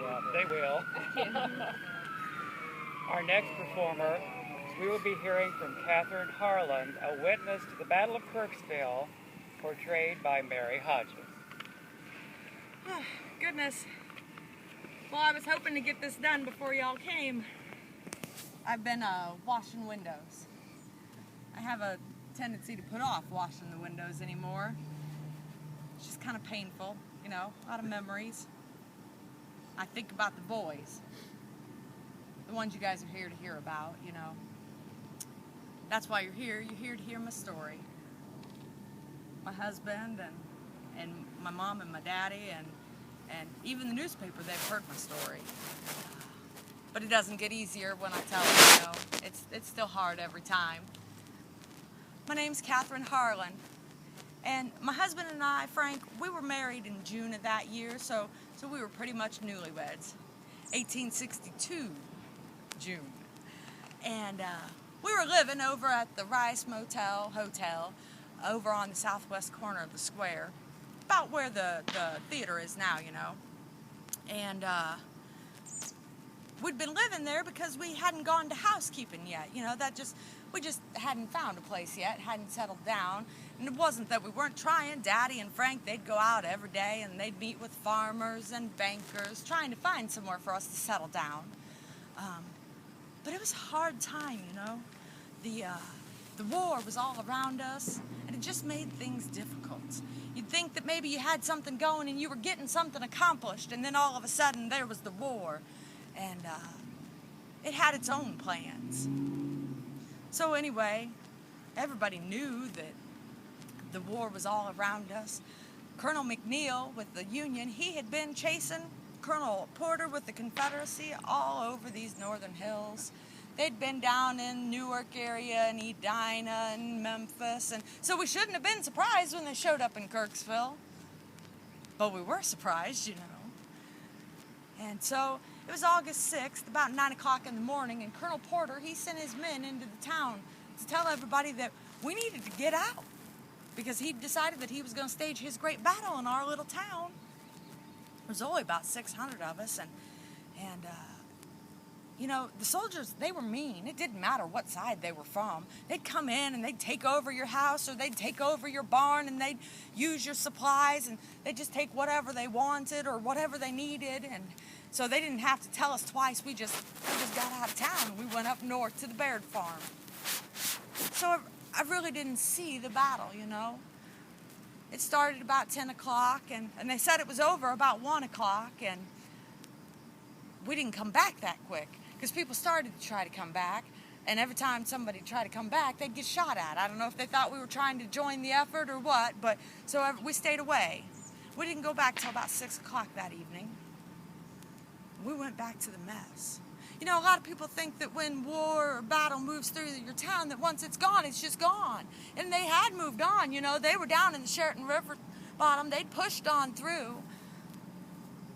Yeah, they will. Our next performer, we will be hearing from Harlan, a witness to the Battle of Kirksville, portrayed by Mary Hotchens. Oh, goodness. Well, I was hoping to get this done before y'all came. I've been washing windows. I have a tendency to put off washing the windows anymore. It's just kind of painful, you know, a lot of memories. I think about the boys, the ones you guys are here to hear about, you know. That's why you're here. You're here to hear my story. My husband and my mom and my daddy and even the newspaper, they've heard my story. But it doesn't get easier when I tell it, you know. It's still hard every time. My name's Harlan, and my husband and I, Frank, we were married in June of that year, so we were pretty much newlyweds. 1862 June. And we were living over at the Rice Hotel over on the southwest corner of the square, about where the theater is now, you know. And we'd been living there because we hadn't gone to housekeeping yet, you know. We just hadn't found a place yet, hadn't settled down. And it wasn't that we weren't trying. Daddy and Frank, they'd go out every day and they'd meet with farmers and bankers, trying to find somewhere for us to settle down. But it was a hard time, you know. The war was all around us, and it just made things difficult. You'd think that maybe you had something going and you were getting something accomplished, and then all of a sudden there was the war, and it had its own plans. So anyway, everybody knew that the war was all around us. Colonel McNeil with the Union, he had been chasing Colonel Porter with the Confederacy all over these northern hills. They'd been down in Newark area and Edina and Memphis, and so we shouldn't have been surprised when they showed up in Kirksville. But we were surprised, you know. And so it was August 6th, about 9 o'clock in the morning, and Colonel Porter, he sent his men into the town to tell everybody that we needed to get out because he decided that he was going to stage his great battle in our little town. There was only about 600 of us, and you know, the soldiers, they were mean. It didn't matter what side they were from. They'd come in and they'd take over your house or they'd take over your barn and they'd use your supplies and they'd just take whatever they wanted or whatever they needed. And so they didn't have to tell us twice. We just got out of town and we went up north to the Baird farm. So I really didn't see the battle, you know. It started about 10 o'clock and they said it was over about 1 o'clock, and we didn't come back that quick because people started to try to come back, and every time somebody tried to come back, they'd get shot at. I don't know if they thought we were trying to join the effort or what, but so we stayed away. We didn't go back till about 6 o'clock that evening. We went back to the mess. You know, a lot of people think that when war or battle moves through your town, that once it's gone, it's just gone. And they had moved on, you know. They were down in the Sheraton River bottom. They'd pushed on through.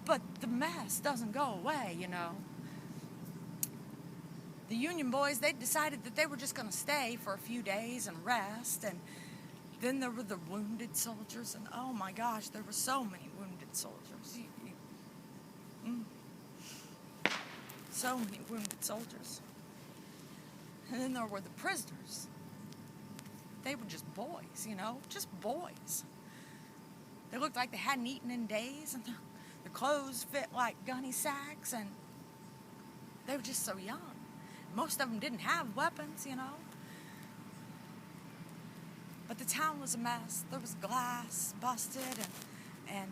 But the mess doesn't go away, you know. The Union boys, they decided that they were just going to stay for a few days and rest. And then there were the wounded soldiers. And oh my gosh, there were so many wounded soldiers. So many wounded soldiers. And then there were the prisoners. They were just boys, you know, just boys. They looked like they hadn't eaten in days, and their clothes fit like gunny sacks, and they were just so young. Most of them didn't have weapons, you know. But the town was a mess. There was glass busted, and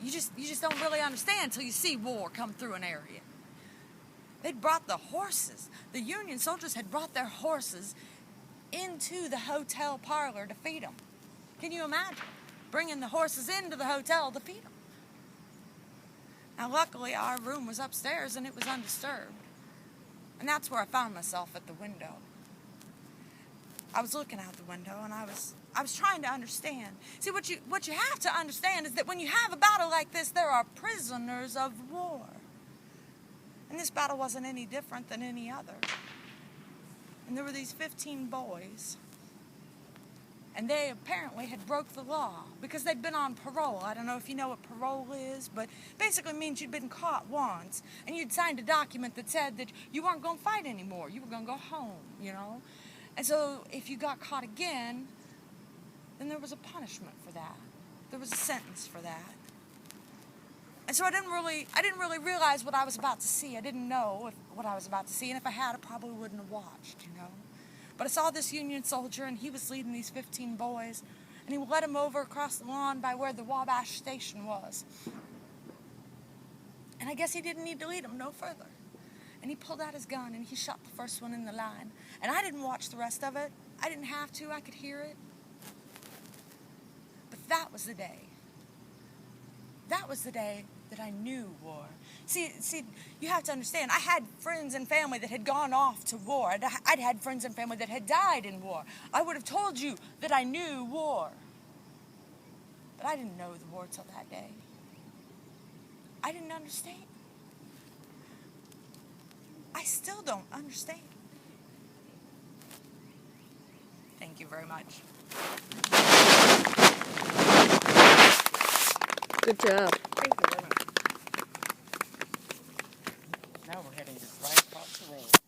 you just don't really understand until you see war come through an area. They'd brought the horses. The Union soldiers had brought their horses into the hotel parlor to feed them. Can you imagine? Bringing the horses into the hotel to feed them. Now, luckily, our room was upstairs and it was undisturbed. And that's where I found myself, at the window. I was looking out the window and I was trying to understand. See, what you have to understand is that when you have a battle like this, there are prisoners of war. And this battle wasn't any different than any other. And there were these 15 boys. And they apparently had broke the law because they'd been on parole. I don't know if you know what parole is, but basically means you'd been caught once and you'd signed a document that said that you weren't going to fight anymore. You were going to go home, you know. And so if you got caught again, then there was a punishment for that. There was a sentence for that. And so I didn't really realize what I was about to see. I didn't know what I was about to see, and if I had, I probably wouldn't have watched, you know. But I saw this Union soldier, and he was leading these 15 boys, and he led them over across the lawn by where the Wabash station was. And I guess he didn't need to lead them no further. And he pulled out his gun, and he shot the first one in the line. And I didn't watch the rest of it. I didn't have to. I could hear it. But that was the day. That was the day that I knew war. See, you have to understand, I had friends and family that had gone off to war. I'd had friends and family that had died in war. I would have told you that I knew war. But I didn't know the war till that day. I didn't understand. I still don't understand. Thank you very much. Good job. Thank you very much. Now we're heading just right across the road.